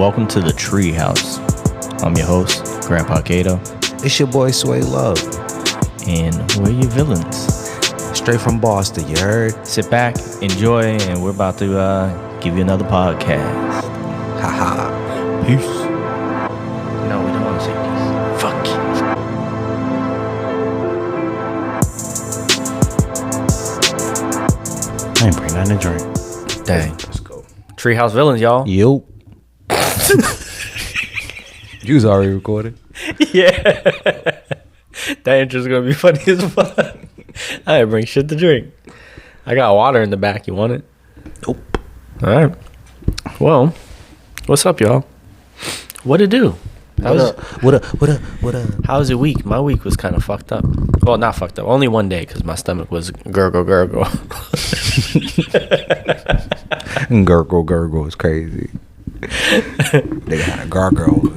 welcome to the Tree House. I'm your host, Grandpa Cato. It's your boy Suade Love. And we're your villains. Straight from Boston, you heard? Sit back, enjoy, and we're about to give you another podcast. Haha. Peace. No, we don't want to say peace. Fuck I ain't bring nothing to drink. Dang. Let's go. Treehouse villains, y'all. Yo. You was already recording? Yeah. That intro's going to be funny as fuck. I didn't bring shit to drink. I got water in the back. You want it? Nope. All right. Well, what's up, y'all? What it do? What up? How was your week? My week was kind of fucked up. Well, not fucked up. Only one day because my stomach was gurgle. Gurgle is crazy. They had a gargoyle.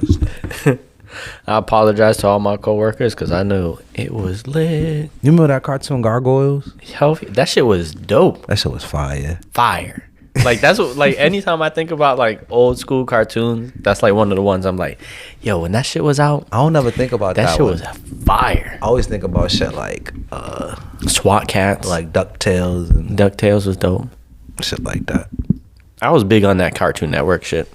I apologize to all my coworkers because I knew it was lit. You remember that cartoon Gargoyles? Healthy. That shit was dope. That shit was fire. Fire. Like that's what. Like anytime I think about like old school cartoons, that's like one of the ones I'm like, yo, when that shit was out, I don't ever think about that. That shit was fire. I always think about shit like SWAT Cats, like DuckTales and DuckTales was dope. Shit like that. I was big on that Cartoon Network shit.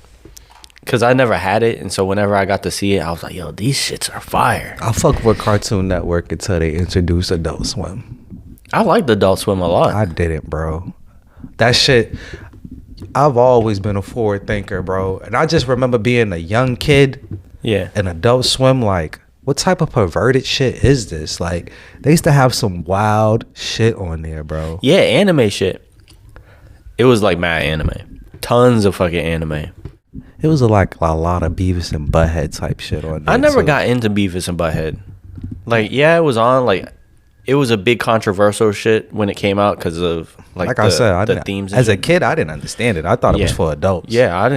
Cause I never had it, and so whenever I got to see it, I was like, "Yo, these shits are fire." I fuck with Cartoon Network until they introduced Adult Swim. I liked Adult Swim a lot. I didn't, bro. That shit. I've always been a forward thinker, bro, and I just remember being a young kid. Yeah. And Adult Swim, like, what type of perverted shit is this? Like, they used to have some wild shit on there, bro. Yeah, anime shit. It was like mad anime, tons of fucking anime. It was like a lot of Beavis and Butthead type shit on there. I never too. got into Beavis and Butthead. Like, yeah, it was on. Like, it was a big controversial shit when it came out because of like I said, the themes. As a kid, I didn't understand it. I thought it was for adults. Yeah, I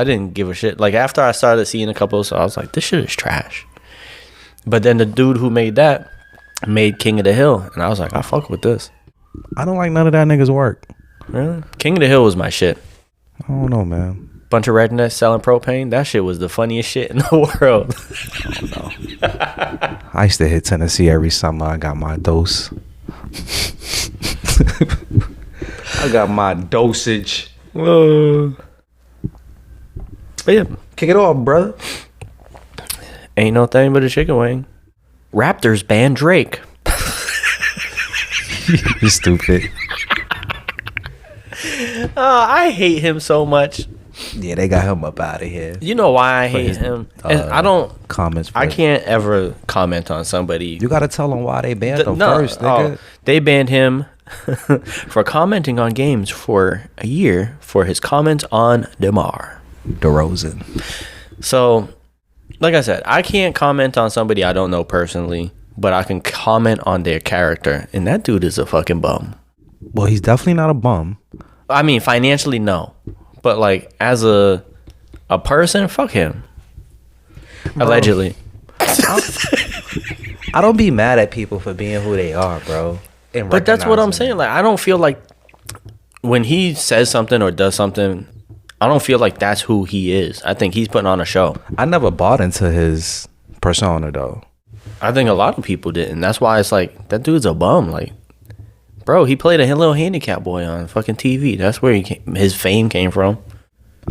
didn't give a shit. Like after I started seeing a couple, so I was like, this shit is trash. But then the dude who made that made King of the Hill, and I was like, I fuck with this. I don't like none of that nigga's work. Really? King of the Hill was my shit. I don't know, man. Bunch of rednecks selling propane. That shit was the funniest shit in the world. I don't know. I used to hit Tennessee every summer. I got my dose. I got my dosage. But yeah, Kick it off, brother. ain't no thing but a chicken wing. Raptors ban Drake. You stupid. I hate him so much. Yeah, they got him up out of here. You know why I hate him? And I don't comments. I can't ever comment on somebody. You gotta tell them why they banned him first, nigga. They banned him for commenting on games for a year for his comments on DeMar DeRozan. So, like I said, I can't comment on somebody I don't know personally, but I can comment on their character, and that dude is a fucking bum. Well, he's definitely not a bum. I mean, financially, no. But, like, as a person, fuck him. Bro. Allegedly. I don't be mad at people for being who they are, bro. But that's what I'm saying. Like, I don't feel like when he says something or does something, I don't feel like that's who he is. I think he's putting on a show. I never bought into his persona, though. I think a lot of people didn't. That's why it's like, that dude's a bum. Like, bro, he played a little handicap boy on fucking TV. That's where his fame came from.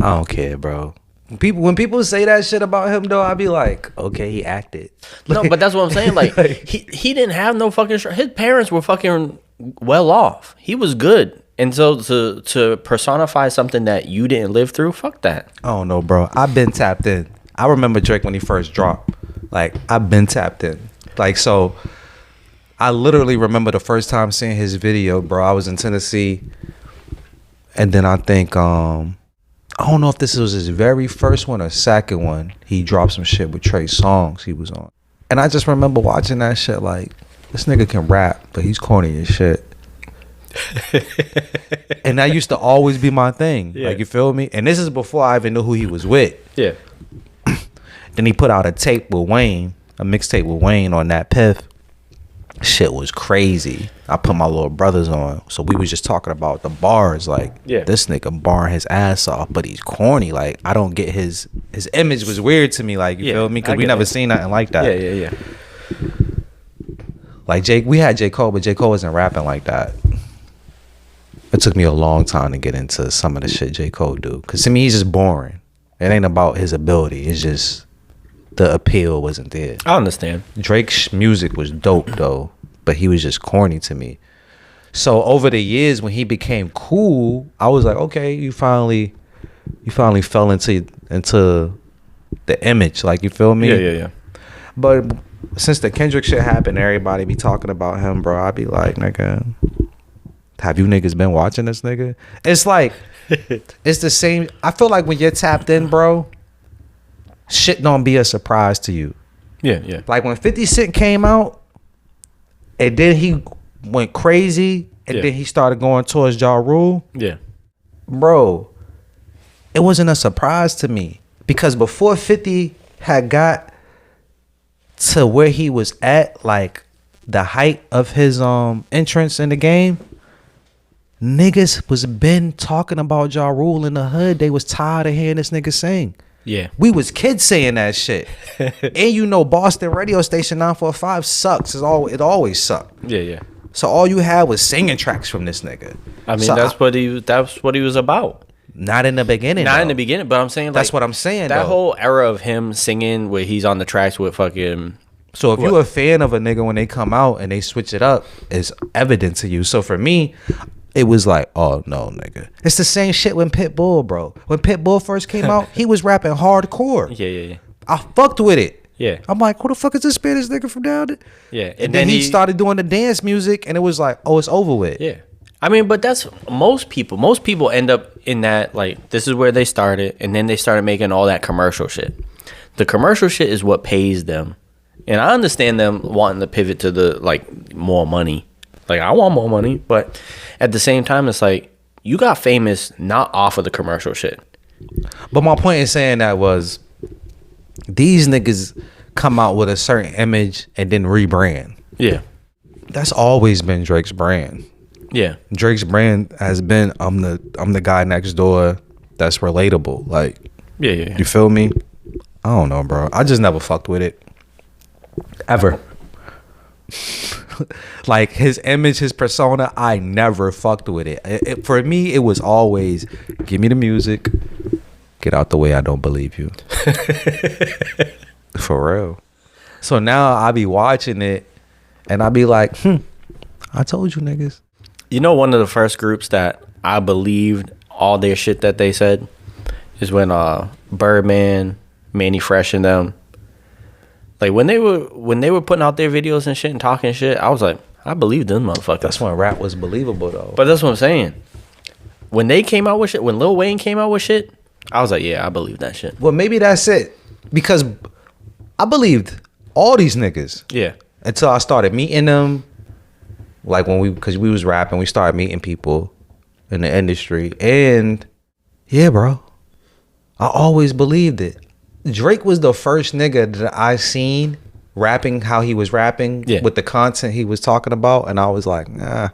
I don't care, bro. When people say that shit about him, though, I be like, okay, he acted. No, but that's what I'm saying. Like, he didn't have no fucking... His parents were fucking well off. He was good. And so to personify something that you didn't live through, fuck that. I don't know, bro. I've been tapped in. I remember Drake when he first dropped. Like, I've been tapped in. Like, so... I literally remember the first time seeing his video, bro. I was in Tennessee, and then I think I don't know if this was his very first one or second one. He dropped some shit with Trey Songz he was on, and I just remember watching that shit like, this nigga can rap, but he's corny as shit. And that used to always be my thing. Yeah. Like, you feel me? And this is before I even knew who he was with. Yeah. Then he put out a tape with Wayne, a mixtape with Wayne on that Piff. shit was crazy. I put my little brothers on, so we was just talking about the bars. Like, this nigga barring his ass off, but he's corny. Like, I don't get his image was weird to me. Like, you feel me? Because we never seen nothing like that. Yeah. Like we had J. Cole, but J. Cole wasn't rapping like that. It took me a long time to get into some of the shit J. Cole do. Because to me, he's just boring. It ain't about his ability. It's just the appeal wasn't there. I understand. Drake's music was dope, though. But he was just corny to me. So over the years, when he became cool, I was like, okay, you finally fell into the image. Like, you feel me? Yeah. But since the Kendrick shit happened, everybody be talking about him, bro. I be like, nigga, have you niggas been watching this nigga? It's like, it's the same. I feel like when you're tapped in, bro, shit don't be a surprise to you. Yeah. Like when 50 Cent came out, and then he went crazy, and then he started going towards Ja Rule. Yeah. Bro, it wasn't a surprise to me. Because before 50 had got to where he was at, like the height of his entrance in the game, niggas was been talking about Ja Rule in the hood. They was tired of hearing this nigga sing. Yeah. We was kids saying that shit. And you know Boston radio station 945 sucks. It always sucked. Yeah. So all you had was singing tracks from this nigga. I mean, that's what he was about. Not in the beginning. Not in the beginning, but I'm saying like, that's what I'm saying. That whole era of him singing where he's on the tracks with fucking. So if you're a fan of a nigga when they come out and they switch it up, it's evident to you. So for me, it was like, oh no, nigga. It's the same shit when Pitbull, bro. When Pitbull first came out, he was rapping hardcore. Yeah. I fucked with it. Yeah. I'm like, who the fuck is this Spanish nigga from down there? Yeah. And then he started doing the dance music, and it was like, oh, it's over with. Yeah. I mean, but that's most people. Most people end up in that, like, this is where they started, and then they started making all that commercial shit. The commercial shit is what pays them. And I understand them wanting to pivot to the, like, more money. Like, I want more money, but at the same time, it's like, you got famous not off of the commercial shit. But my point in saying that was, these niggas come out with a certain image and then rebrand. Yeah. That's always been Drake's brand. Yeah. Drake's brand has been, I'm the guy next door that's relatable. Like, yeah. You feel me? I don't know, bro. I just never fucked with it. Ever. Like, his image, his persona, I never fucked with it. For me, it was always, give me the music, get out the way, I don't believe you. For real. So now I be watching it, and I be like, I told you niggas. You know, one of the first groups that I believed all their shit that they said is when Birdman, Manny Fresh, and them, like when they were putting out their videos and shit and talking shit, I was like, I believe them motherfuckers. That's when rap was believable, though. But that's what I'm saying. When they came out with shit, when Lil Wayne came out with shit, I was like, yeah, I believe that shit. Well, maybe that's it, because I believed all these niggas. Yeah. Until I started meeting them. Like because we was rapping, we started meeting people in the industry, and yeah, bro, I always believed it. Drake was the first nigga that I seen rapping how he was rapping with the content he was talking about, and I was like, nah.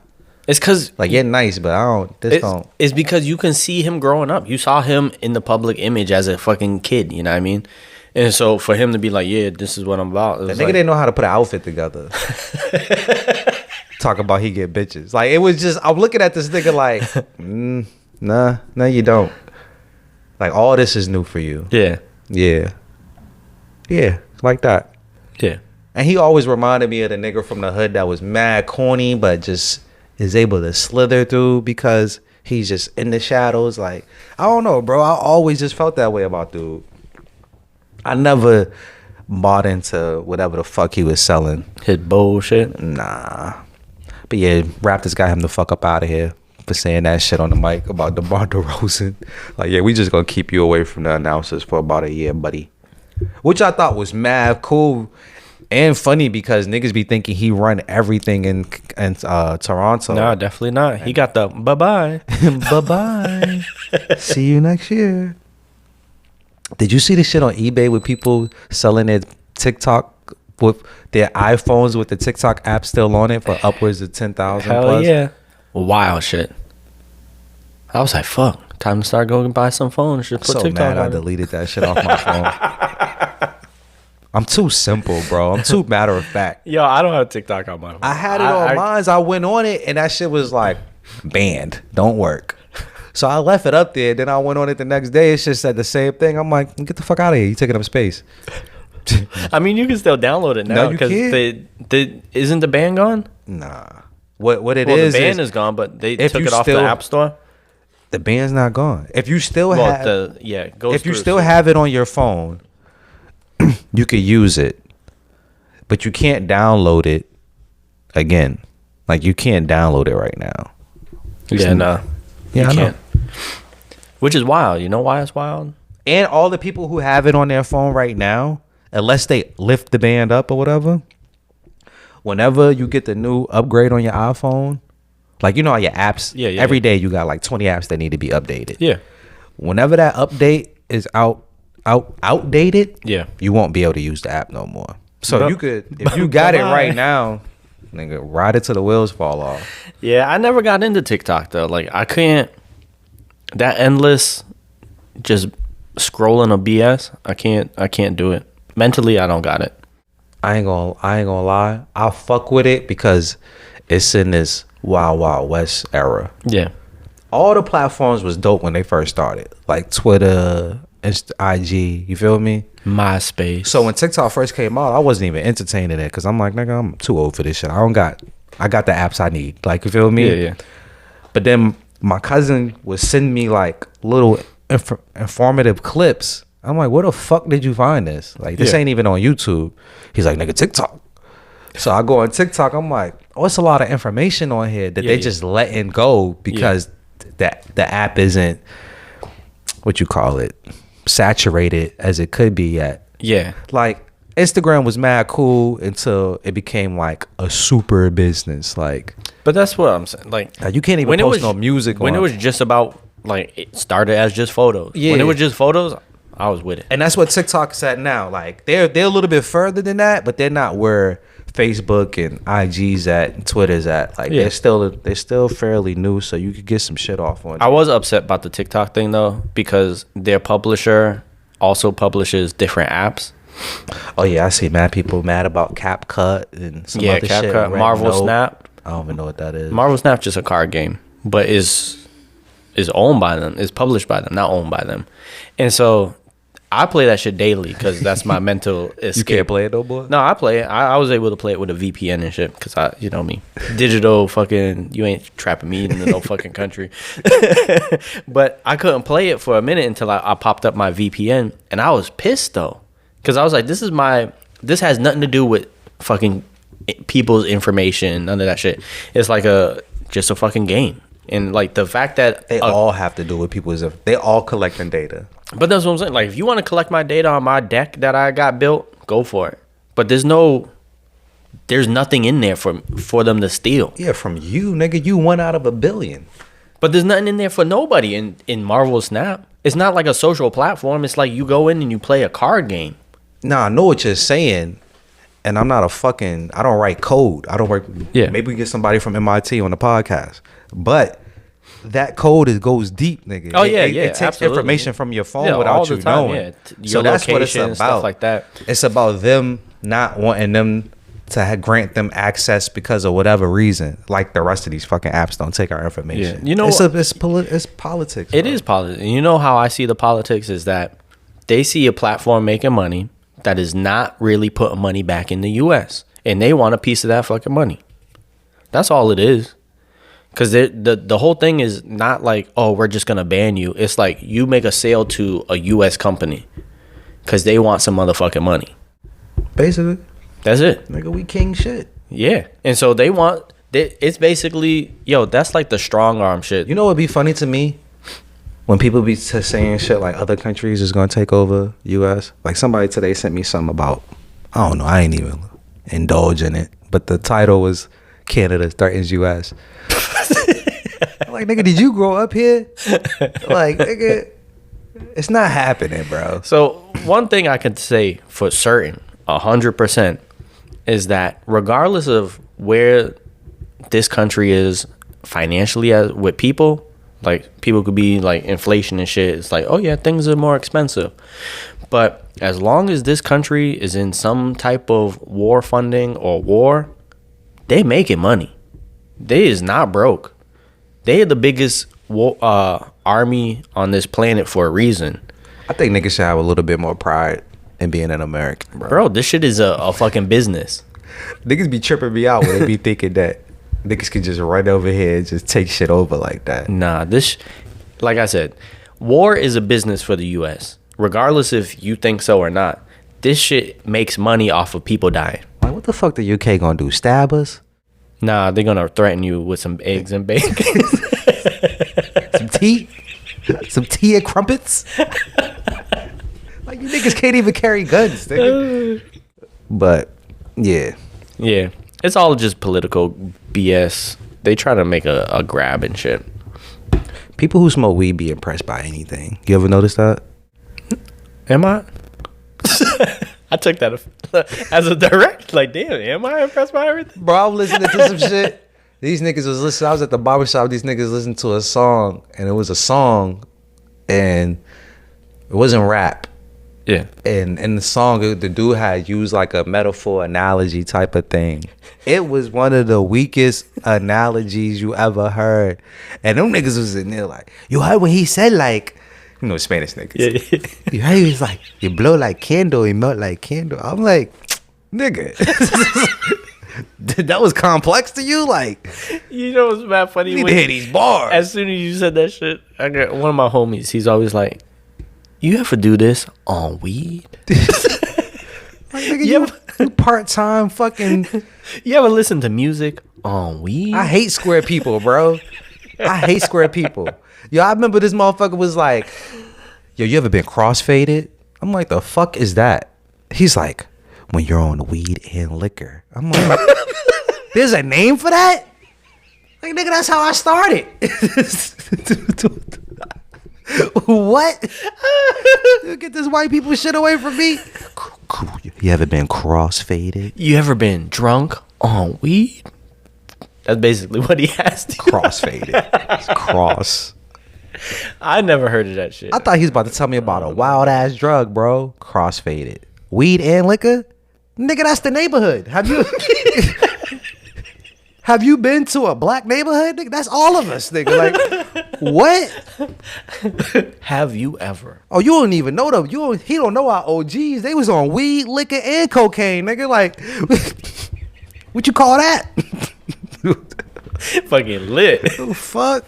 It's because like, you're nice, but I don't. Don't. It's because you can see him growing up. You saw him in the public image as a fucking kid. You know what I mean? And so for him to be like, yeah, this is what I'm about. The nigga didn't know how to put an outfit together. Talk about he get bitches. Like, it was just, I'm looking at this nigga like, nah, you don't. Like, all this is new for you. Yeah, like that. Yeah. And he always reminded me of the nigga from the hood that was mad corny, but just is able to slither through because he's just in the shadows. Like, I don't know, bro. I always just felt that way about dude. I never bought into whatever the fuck he was selling. His bullshit. Nah. But yeah, Raptors got him the fuck up out of here for saying that shit on the mic about DeMar DeRozan. Like, yeah, we just gonna keep you away from the announcers for about a year, buddy. Which I thought was mad cool and funny because niggas be thinking he run everything in Toronto. Nah, definitely not. He got the bye-bye. Bye-bye. See you next year. Did you see the shit on eBay with people selling their TikTok with their iPhones with the TikTok app still on it for upwards of 10,000 Hell plus. yeah. Wild shit. I was like, fuck, time to start going and buy some phones. Just put So TikTok mad I on it. deleted that shit off my phone. I'm too simple, bro. I'm too matter of fact. Yo, I don't have TikTok on my phone. I had it on mine. I went on it, and that shit was like banned. Don't work. So I left it up there. Then I went on it the next day. It just said the same thing. I'm like, get the fuck out of here. You taking up space. I mean, you can still download it now No, you because can't. isn't the ban gone? Nah. What it Well, is the ban is gone, but they if took you it off the still- App Store. the band's not gone. If you still Well, have it goes if you through, still so- have it on your phone, you could use it, but you can't download it again. Like you can't download it right now. Yeah, no. Yeah, you I know. can't. Which is wild. You know why it's wild? And all the people who have it on their phone right now, unless they lift the band up or whatever, whenever you get the new upgrade on your iPhone, like you know how your apps, Yeah, every day you got like 20 apps that need to be updated. Yeah. Whenever that update is outdated, Yeah. you won't be able to use the app no more. So But- you could, if you got it Bye. right now, nigga, ride it till the wheels fall off. Yeah, I never got into TikTok though. Like I can't that endless just scrolling a BS. I can't do it. Mentally, I don't got it. I ain't gonna lie. I'll fuck with it because it's in this Wild Wild West era. Yeah. All the platforms was dope when they first started, like Twitter, IG. You feel me? MySpace. So when TikTok first came out, I wasn't even entertaining it because I'm like, nigga, I'm too old for this shit. I got the apps I need. Like, you feel me? Yeah. But then my cousin would send me like little informative clips. I'm like, where the fuck did you find this? Like, this Yeah. ain't even on YouTube. He's like, nigga, TikTok. So I go on TikTok. I'm like, oh, it's a lot of information on here that they just letting go because the app isn't, what you call it, saturated as it could be yet. Yeah. Like, Instagram was mad cool until it became like a super business. Like, But that's what I'm saying. Like you can't even post no music when on it was just about like it started as just photos. Yeah. When it was just photos, I was with it. and that's what TikTok is at now. Like, they're a little bit further than that, but they're not where Facebook and IG's at and Twitter's at. Like, Yeah. they're still fairly new, so you could get some shit off on it. I was upset about the TikTok thing though because their publisher also publishes different apps. Oh yeah, I see mad people mad about CapCut and some other shit. CapCut, Red Marvel Note. Snap. I don't even know what that is. Marvel Snap's just a card game, but is owned by them, is published by them, not owned by them. And so I play that shit daily because that's my mental escape. You can't play it no more? No, I play it. I was able to play it with a VPN and shit because you know me, digital fucking. You ain't trapping me into no fucking country. But I couldn't play it for a minute until I popped up my VPN, and I was pissed though because I was like, this has nothing to do with fucking people's information, none of that shit. It's like just a fucking game, and like the fact that They all have to do with people's. They all collecting data. But that's what I'm saying. Like, if you want to collect my data on my deck that I got built, go for it. But there's nothing in there for them to steal. Yeah, from you, nigga. You 1 out of a billion. But there's nothing in there for nobody in Marvel Snap. It's not like a social platform. It's like you go in and you play a card game. Nah, I know what you're saying, and I'm not I don't write code. I don't work. Yeah. Maybe we get somebody from MIT on the podcast, but that code goes deep, nigga. Oh, yeah, It takes absolutely. information from your phone Yeah, all without the you time, knowing. yeah. Your So that's what it's location, about. stuff like that. It's about them not wanting them to grant them access because of whatever reason. Like the rest of these fucking apps don't take our information. Yeah. You know it's what? it's politics. It bro. is politics. And you know how I see the politics is that they see a platform making money that is not really putting money back in the U.S. and they want a piece of that fucking money. That's all it is. Because the whole thing is not like, oh, we're just going to ban you. It's like you make a sale to a U.S. company because they want some motherfucking money. Basically, That's it. nigga, we king shit. Yeah. And so it's basically, that's like the strong arm shit. You know what'd be funny to me? When people be saying shit like other countries is gonna take over U.S. Like somebody today sent me something about, I don't know, I ain't even indulge in it, but the title was Canada threatens U.S. I'm like, nigga, did you grow up here? Like, nigga, it's not happening, bro. So one thing I can say for certain, 100%, is that regardless of where this country is financially as with people, like people could be like inflation and shit. It's like, oh yeah, things are more expensive. But as long as this country is in some type of war funding or war, they making money. They is not broke. They are the biggest army on this planet for a reason. I think niggas should have a little bit more pride in being an American, Bro, this shit is a fucking business. Niggas be tripping me out when they be thinking that niggas can just run over here and just take shit over like that. Nah, like I said, war is a business for the U.S. Regardless if you think so or not. This shit makes money off of people dying. Like, what the fuck the UK gonna do? Stab us? Nah, they're gonna threaten you with some eggs and bacon. Some tea? Some tea and crumpets? Like, you niggas can't even carry guns, nigga. But, yeah. Yeah, it's all just political BS. They try to make a grab and shit. People who smoke weed be impressed by anything. You ever notice that? Am I? I took that as a direct. Like, damn, am I impressed by everything? Bro, I was listening to some shit. These niggas was listening. I was at the barbershop. These niggas listened to a song, and it was a song, and it wasn't rap. Yeah. And in the song, the dude had used like a metaphor analogy type of thing. It was one of the weakest analogies you ever heard. And them niggas was in there like, you heard when he said like, you know, Spanish niggas. Yeah. You heard he was like, you blow like candle, you melt like candle. I'm like, nigga. That was complex to you? Like, You know what's mad funny? you need to hit these bars. As soon as you said that shit, I got one of my homies. He's always like, "You ever do this on weed? Like, nigga, you part-time fucking... You ever listen to music on weed?" I hate square people, bro. I hate square people. Yo, I remember this motherfucker was like, yo, you ever been crossfaded? I'm like, the fuck is that? He's like, when you're on weed and liquor. I'm like, there's a name for that? Like, nigga, that's how I started. What? You get this white people shit away from me? You ever been crossfaded? You ever been drunk on weed? That's basically what he asked you. Crossfaded. It's cross. I never heard of that shit. I thought he was about to tell me about a wild ass drug, bro. Crossfaded. Weed and liquor? Nigga, that's the neighborhood. Have you been to a black neighborhood? Nigga, that's all of us, nigga. Like, what? Have you ever? Oh, you don't even know them. He don't know our OGs. They was on weed, liquor, and cocaine, nigga. Like, what you call that? Fucking lit. The fuck?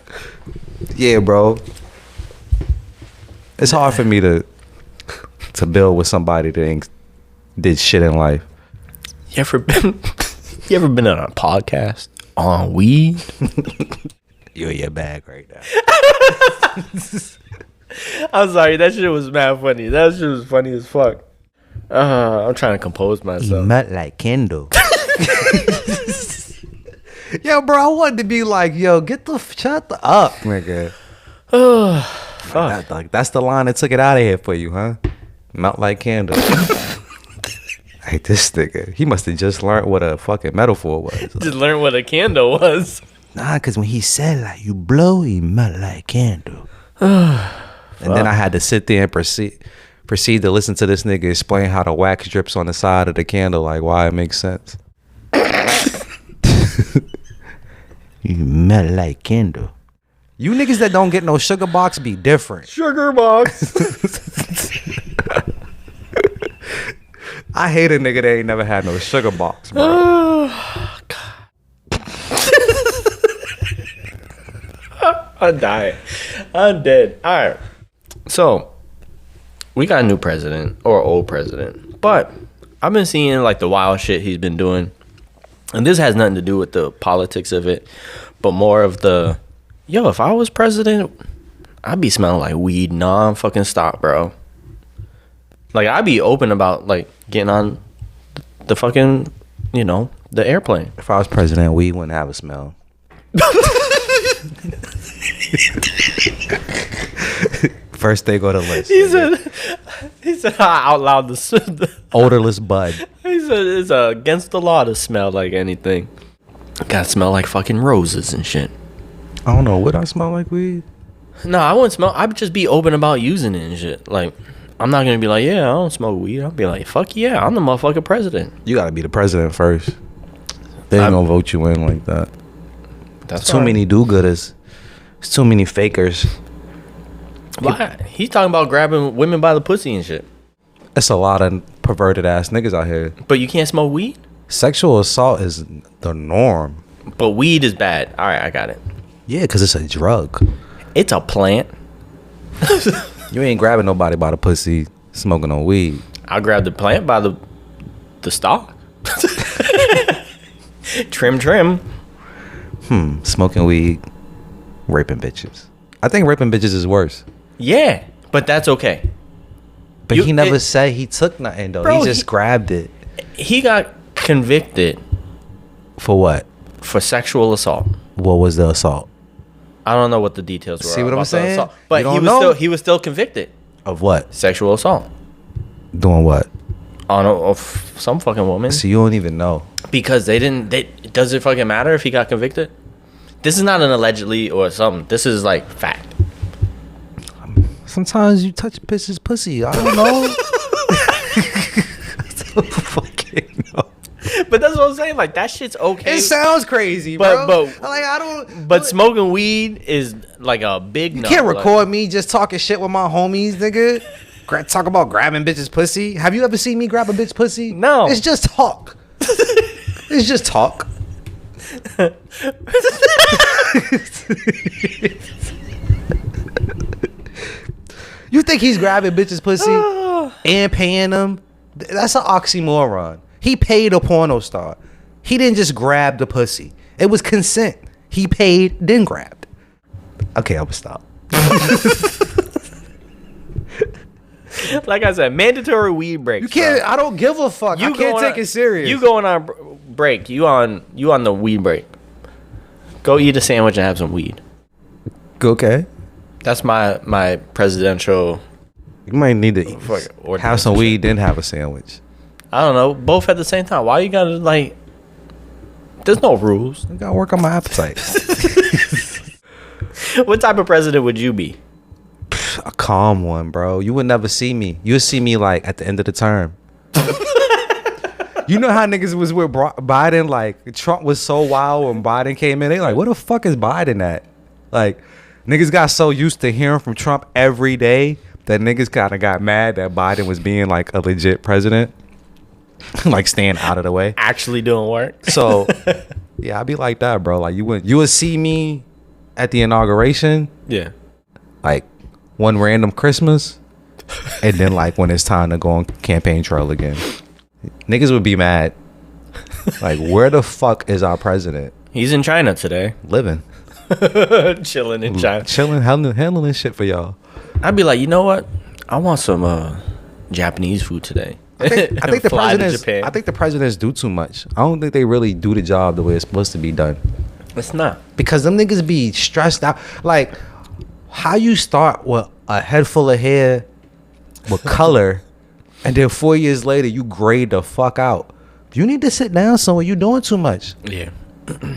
Yeah, bro. It's hard for me to build with somebody that ain't did shit in life. You ever been on a podcast on weed? You're in your bag right now. I'm sorry, that shit was mad funny. That shit was funny as fuck. I'm trying to compose myself. Melt like Kendall. Yo, bro, I wanted to be like, yo, shut the up, nigga. Fuck. That's the line that took it out of here for you, huh? Melt like candle. Hey, this nigga, he must have just learned what a fucking metaphor was. Just learned what a candle was. Nah, because when he said, like, you blow, he melt like candle. And then I had to sit there and proceed to listen to this nigga explain how the wax drips on the side of the candle, like, why it makes sense. You melt like candle. You niggas that don't get no sugar box be different. Sugar box. I hate a nigga that ain't never had no sugar box, bro. Oh, God. I'm dying. I'm dead. All right. So, we got a new president, or old president. But I've been seeing, like, the wild shit he's been doing. And this has nothing to do with the politics of it, but more of the, yo, if I was president, I'd be smelling like weed non-fucking stop, bro. Like, I'd be open about, like, getting on the fucking, you know, the airplane. If I was president, weed wouldn't have a smell. First thing on the list. He said out loud the Odorless bud. he said it's against the law to smell like anything. Gotta smell like fucking roses and shit. I don't know. Would I smell like weed? No, I wouldn't smell. I'd just be open about using it and shit. Like, I'm not gonna be like, yeah, I don't smoke weed. I'll be like, fuck yeah, I'm the motherfucking president. You gotta be the president first. They ain't gonna vote you in like that. That's too many do-gooders. There's too many fakers. Why? He's talking about grabbing women by the pussy and shit. It's a lot of perverted ass niggas out here. But you can't smoke weed? Sexual assault is the norm. But weed is bad. All right, I got it. Yeah, because it's a drug. It's a plant. You ain't grabbing nobody by the pussy smoking on weed. I'll grab the plant by the stalk. Trim. Smoking weed, raping bitches. I think raping bitches is worse. Yeah, but that's okay. But he never said he took nothing, though. Bro, he just grabbed it. He got convicted. For what? For sexual assault. What was the assault? I don't know what the details were. See what I'm saying? Assault, but he was still convicted of what? Sexual assault. Doing what? Of some fucking woman. So you don't even know. Because does it fucking matter if he got convicted? This is not an allegedly or something. This is like fact. Sometimes you touch bitch's pussy. I don't know. I don't fucking know. But that's what I'm saying. Like, that shit's okay. It sounds crazy, bro. But like, I don't. But smoking weed is like a big no. You can't record me just talking shit with my homies, nigga. Talk about grabbing bitches' pussy. Have you ever seen me grab a bitch pussy? No. It's just talk. It's just talk. You think he's grabbing bitches' pussy and paying them? That's an oxymoron. He paid a porno star. He didn't just grab the pussy. It was consent. He paid, then grabbed. Okay, I'm gonna stop. Like I said, mandatory weed breaks. You can't. Bro. I don't give a fuck. I can't take it serious. You going on break? You on the weed break? Go eat a sandwich and have some weed. Okay. That's my presidential. You might need to have some weed, then have a sandwich. I don't know. Both at the same time. Why you gotta like? There's no rules. I gotta work on my appetite. What type of president would you be? A calm one, bro. You would never see me. You would see me like at the end of the term. You know how niggas was with Biden? Like, Trump was so wild when Biden came in. They like, where the fuck is Biden at? Like, niggas got so used to hearing from Trump every day that niggas kind of got mad that Biden was being like a legit president. Like, staying out of the way. Actually doing work. So, yeah, I'd be like that, bro. Like, you would see me at the inauguration. Yeah. Like, one random Christmas. And then, like, when it's time to go on campaign trail again. Niggas would be mad. Like, where the fuck is our president? He's in China today. Living. Chilling in China. Chilling, handling shit for y'all. I'd be like, you know what? I want some Japanese food today. I think the presidents do too much. I don't think they really do the job the way it's supposed to be done. It's not. Because them niggas be stressed out. Like, how you start with a head full of hair with color and then 4 years later you grade the fuck out. You need to sit down somewhere. You doing too much. Yeah.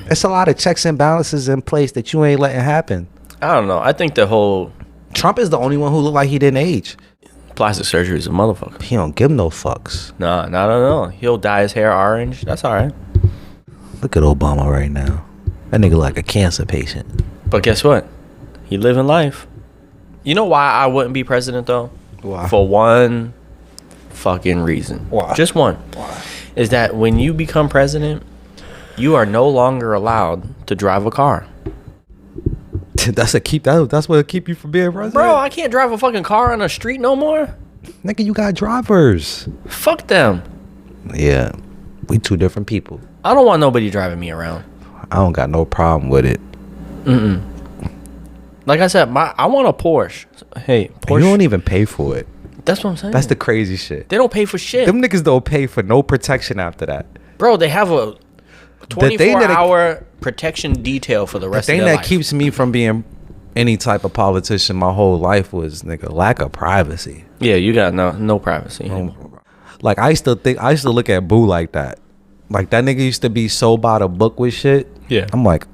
It's a lot of checks and balances in place that you ain't letting happen. I don't know. I think the whole Trump is the only one who look like he didn't age. Plastic surgery is a motherfucker. He don't give no fucks. Nah, not at all. He'll dye his hair orange. That's all right. Look at Obama right now. That nigga like a cancer patient. But guess what? He living life. You know why I wouldn't be president though? Why? For one fucking reason. Why? Just one. Why? Is that when you become president, you are no longer allowed to drive a car. That's what'll keep you from being president. Bro, I can't drive a fucking car on the street no more. Nigga, you got drivers. Fuck them. Yeah. We two different people. I don't want nobody driving me around. I don't got no problem with it. Like I said, I want a Porsche. Hey, Porsche. You don't even pay for it. That's what I'm saying. That's the crazy shit. They don't pay for shit. Them niggas don't pay for no protection after that. Bro, they have a 24-hour protection detail for the rest of their life. The thing that keeps me from being any type of politician my whole life was, nigga, lack of privacy. Yeah, you got no privacy. Like, I used to look at Boo like that. Like, that nigga used to be so by the book with shit. Yeah. I'm like,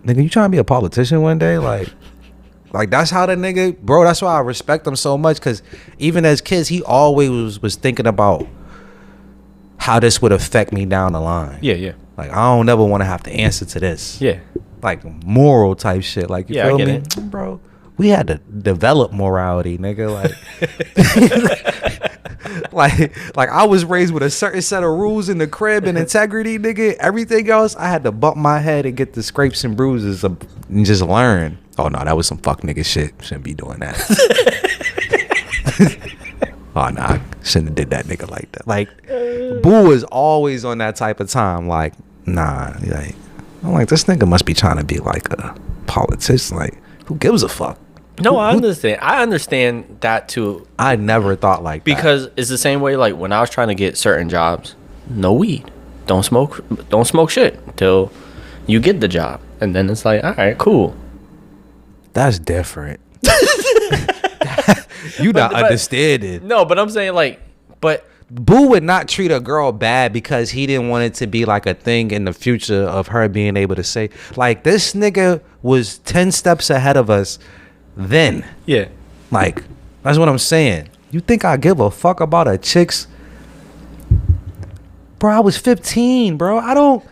nigga, you trying to be a politician one day? Like that's how the nigga, bro, that's why I respect him so much, because even as kids, he always was thinking about how this would affect me down the line. Yeah. Like, I don't ever want to have to answer to this. Yeah. Like, moral type shit. Like, you Yeah, feel I get me? it. Bro, we had to develop morality, nigga. Like I was raised with a certain set of rules in the crib and integrity, nigga. Everything else, I had to bump my head and get the scrapes and bruises and just learn. Oh, no, that was some fuck nigga shit. Shouldn't be doing that. Oh, nah, I shouldn't have did that nigga like that. Like, Boo is always on that type of time. Like, nah, like, I'm like, this nigga must be trying to be like a politician. Like, who gives a fuck? No, I understand. I understand that too. I never thought like that. Because it's the same way, like, when I was trying to get certain jobs, no weed. Don't smoke shit until you get the job. And then it's like, all right, cool. That's different. You not understanding. No, but I'm saying, like, but Boo would not treat a girl bad because he didn't want it to be like a thing in the future of her being able to say, like, this nigga was 10 steps ahead of us then. yeah. Like, that's what I'm saying. You think I give a fuck about a chick's? Bro, I was 15, bro. I don't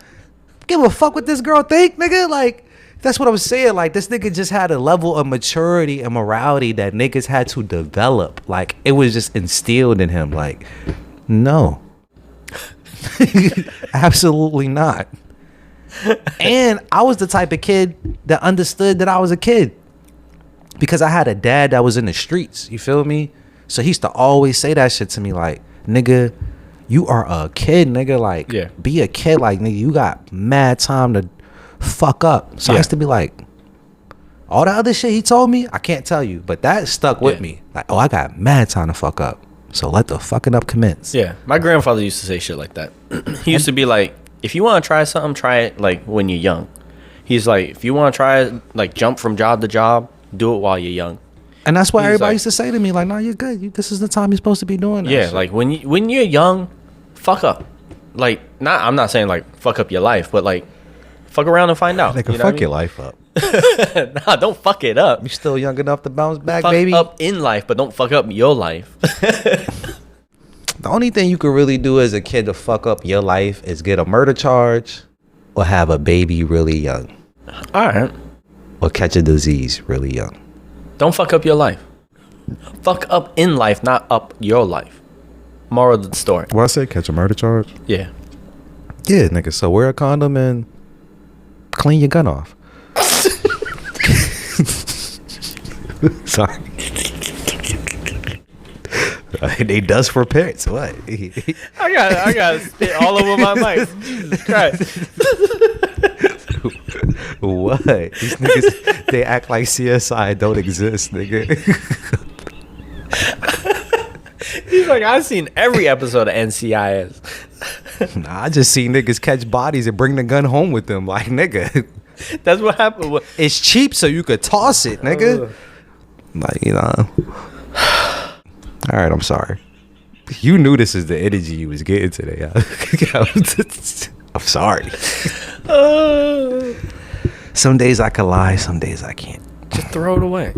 give a fuck what this girl think, nigga. Like, that's what I'm saying. Like, this nigga just had a level of maturity and morality that niggas had to develop. Like, it was just instilled in him. Like, no. Absolutely not. And I was the type of kid that understood that I was a kid. Because I had a dad that was in the streets. You feel me? So he used to always say that shit to me. Like, nigga, you are a kid, nigga. Like, Yeah. be a kid. Like, nigga, you got mad time to fuck up. So I Yeah. used to be like, all the other shit he told me, I can't tell you. But that stuck with me. Like, oh, I got mad time to fuck up. So let the fucking up commence. Yeah. My grandfather used to say shit like that. He used to be like, if you want to try something, try it, like, when you're young. He's like, if you want to try it, like, jump from job to job, do it while you're young. And that's what He's everybody like, used to say to me. Like, no, you're good. This is the time you're supposed to be doing that Yeah, shit. like, when you're young, fuck up. Like, I'm not saying, like, fuck up your life, but, like, fuck around and find out. They can You know what fuck I your mean? life up. Nah, don't fuck it up. You still young enough to bounce back, Fuck baby. up in life, but don't fuck up your life. The only thing you could really do as a kid to fuck up your life is get a murder charge or have a baby really young All right. or catch a disease really young. Don't fuck up your life. Fuck up in life, not up your life. Moral of the story. What I say, catch a murder charge? Yeah. Yeah, nigga. So wear a condom and clean your gun off. Sorry. They dust for parents. What? I got spit all over my mic. Jesus Christ. What? These niggas, they act like CSI don't exist, nigga. He's like, I've seen every episode of NCIS. Nah, I just see niggas catch bodies and bring the gun home with them. Like, nigga, That's what happened. it's cheap so you could toss it, nigga. Like, you know. All right, I'm sorry. You knew this is the energy you was getting today. I'm sorry. Some days I can lie, some days I can't. Just throw it away.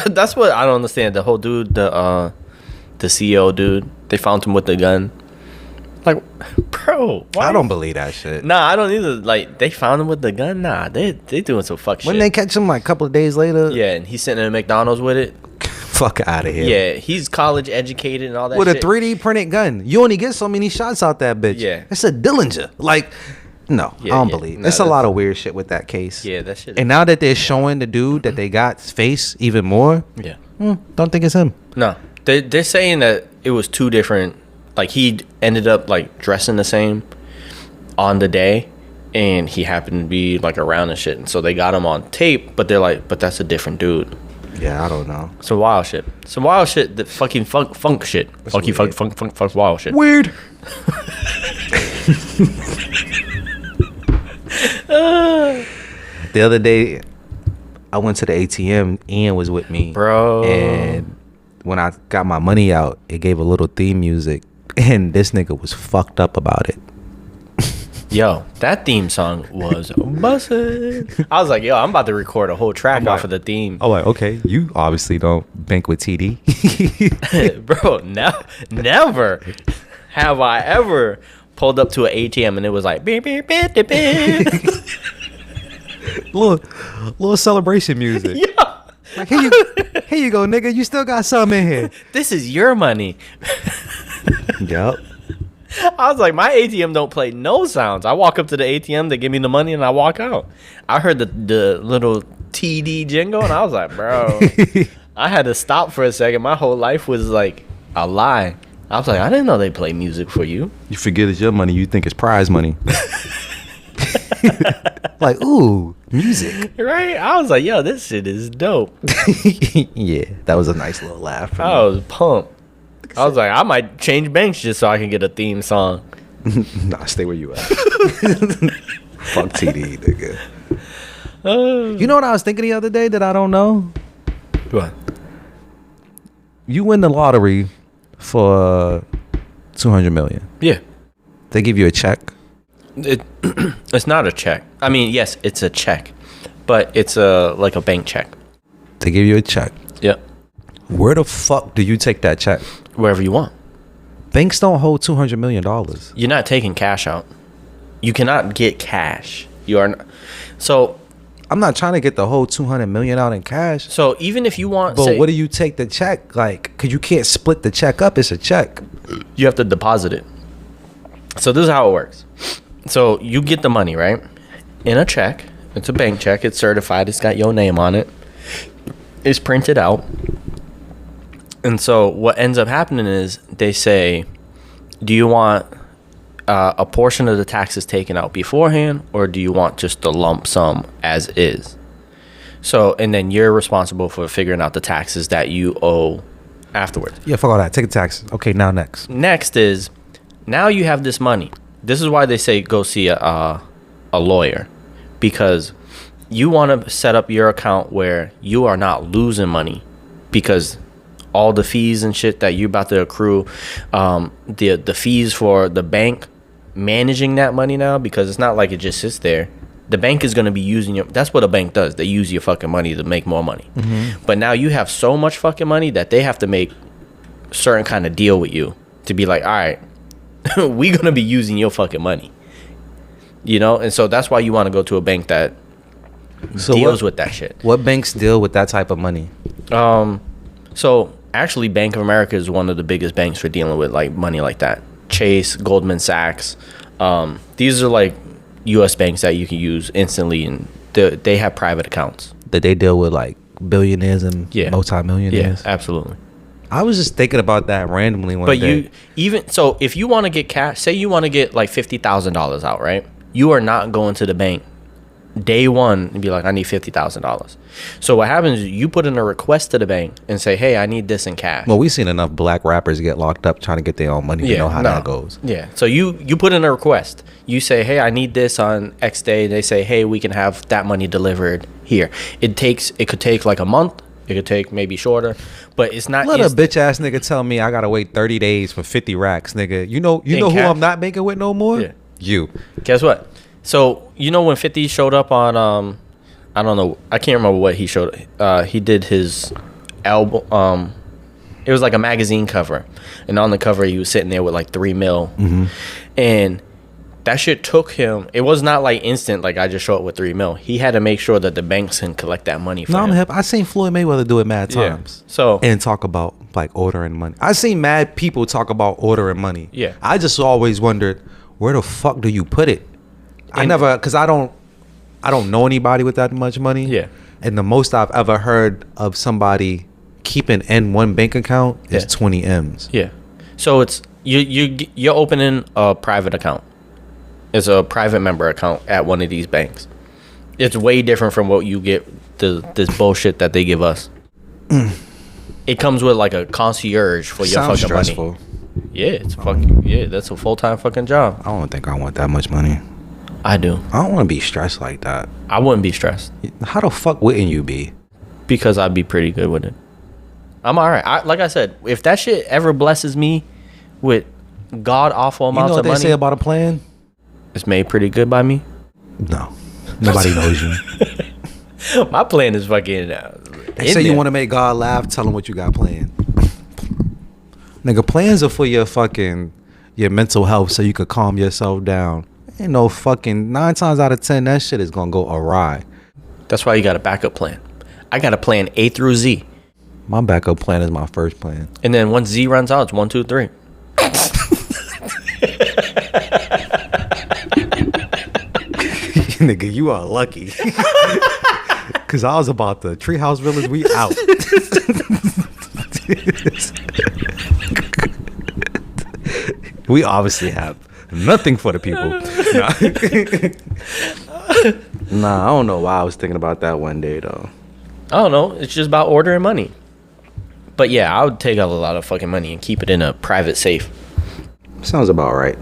That's what I don't understand. The whole dude, the CEO dude, they found him with the gun. Like, bro, why? I don't believe that shit. Nah, I don't either. Like, they found him with the gun. Nah, they doing some fuck shit. When they catch him like a couple of days later, Yeah, and he's sitting in a McDonald's with it. fuck out of here. Yeah, he's college educated and all that With shit. a 3D printed gun. You only get so many shots out that bitch. Yeah. It's a Dillinger. Like, no, Yeah, I don't yeah. believe. Nah, It's a lot that's- of weird shit with that case. Yeah, that shit. And now that they're showing the dude that they got's face even more, Yeah. don't think it's him. No, they're saying that it was two different. Like, he ended up like dressing the same on the day, and he happened to be like around and shit. And so they got him on tape, but they're like, but that's a different dude. Yeah, I don't know. Some wild shit. Some wild shit. That fucking funk shit. Funky weird. funk wild shit. Weird. The other day, I went to the ATM. Ian was with me, Bro. And when I got my money out, it gave a little theme music, and this nigga was fucked up about it. Yo, that theme song was bussin'. I was like, yo, I'm about to record a whole track off of the theme. Oh, like, okay. You obviously don't bank with TD. Bro, never have I ever pulled up to an ATM and it was like, beep, beep, beep, beep, beep. little celebration music. Yeah. Like, here you go, nigga. You still got some in here. This is your money. Yep. I was like, my ATM don't play no sounds. I walk up to the ATM, they give me the money, and I walk out. I heard the little TD jingle, and I was like, bro. I had to stop for a second. My whole life was like a lie. I was like, I didn't know they play music for you. You forget it's your money. You think it's prize money. Like, ooh, music. Right? I was like, yo, this shit is dope. Yeah, that was a nice little laugh. I was pumped. I was like, I might change banks just so I can get a theme song. Nah, stay where you at. Fuck TD, nigga. You know what I was thinking the other day that I don't know? What? You win the lottery for $200 million. Yeah. They give you a check. It's not a check. I mean, yes, it's a check, but it's like a bank check. They give you a check. Yep. Where the fuck do you take that check? Wherever you want. Banks don't hold $200 million. You're not taking cash out. You cannot get cash. You are not. So I'm not trying to get the whole $200 million out in cash. So even if you want, but what do you take the check like? Because you can't split the check up. It's a check. You have to deposit it. So this is how it works. So you get the money, right? In a check. It's a bank check. It's certified. It's got your name on it. It's printed out. And so what ends up happening is they say, do you want a portion of the taxes taken out beforehand, or do you want just the lump sum as is? So, and then you're responsible for figuring out the taxes that you owe afterwards. Yeah, fuck all that. Take the taxes. Okay, now next. Next is, now you have this money. This is why they say go see a lawyer, because you want to set up your account where you are not losing money, because all the fees and shit that you're about to accrue, the fees for the bank managing that money now, because it's not like it just sits there. The bank is going to be using your, that's what a bank does. They use your fucking money to make more money. Mm-hmm. But now you have so much fucking money that they have to make certain kind of deal with you to be like, all right, we're going to be using your fucking money. You know? And so that's why you want to go to a bank that deals with that shit. What banks deal with that type of money? So actually Bank of America is one of the biggest banks for dealing with like money like that. Chase, Goldman Sachs. These are like U.S. banks that you can use instantly, and they have private accounts. That they deal with like billionaires and multimillionaires? Yeah, absolutely. I was just thinking about that randomly one day. But you, even so, if you want to get cash, say you want to get like $50,000 out, right? You are not going to the bank day one and be like, I need $50,000. So what happens is you put in a request to the bank and say, hey, I need this in cash. Well, we've seen enough black rappers get locked up trying to get their own money to know how that goes. Yeah. So you put in a request. You say, hey, I need this on X day. They say, hey, we can have that money delivered here. It could take like a month. It could take maybe shorter, but it's not. Let a bitch ass nigga tell me I gotta wait 30 days for 50 racks, nigga. You know who I'm not making with no more? Yeah. You. Guess what? So you know when 50 showed up on I don't know, I can't remember what he showed. He did his album. It was like a magazine cover, and on the cover he was sitting there with like 3 mil, and that shit took him. It was not like instant, like I just show up with 3 mil. He had to make sure that the banks can collect that money for him. I'm hip. I seen Floyd Mayweather do it mad times. Yeah. So and talk about like ordering money. I seen mad people talk about ordering money. Yeah. I just always wondered, where the fuck do you put it? Because I don't know anybody with that much money. Yeah. And the most I've ever heard of somebody keeping in one bank account is 20 M's. Yeah. So it's you're opening a private account. It's a private member account at one of these banks. It's way different from what you get this bullshit that they give us. It comes with like a concierge for your fucking stressful money. Yeah, it's fucking that's a full-time fucking job. I don't think I want that much money. I do. I don't want to be stressed like that. I wouldn't be stressed. How the fuck wouldn't you be? Because I'd be pretty good with it. I'm all right. Like I said, if that shit ever blesses me with god awful amounts of money. You know what they say about a plan? It's made pretty good by me. No. Nobody knows you. My plan is fucking... They say you want to make God laugh, tell him what you got planned. Nigga, plans are for your mental health so you could calm yourself down. Ain't no fucking 9 times out of 10 that shit is gonna go awry. That's why you got a backup plan. I got a plan A through Z. My backup plan is my first plan. And then once Z runs out, it's 1, 2, 3. Nigga, you are lucky. Cause I was about the Treehouse Village, we out. We obviously have nothing for the people. Nah, I don't know why I was thinking about that one day though. I don't know. It's just about ordering money. But yeah, I would take out a lot of fucking money and keep it in a private safe. Sounds about right.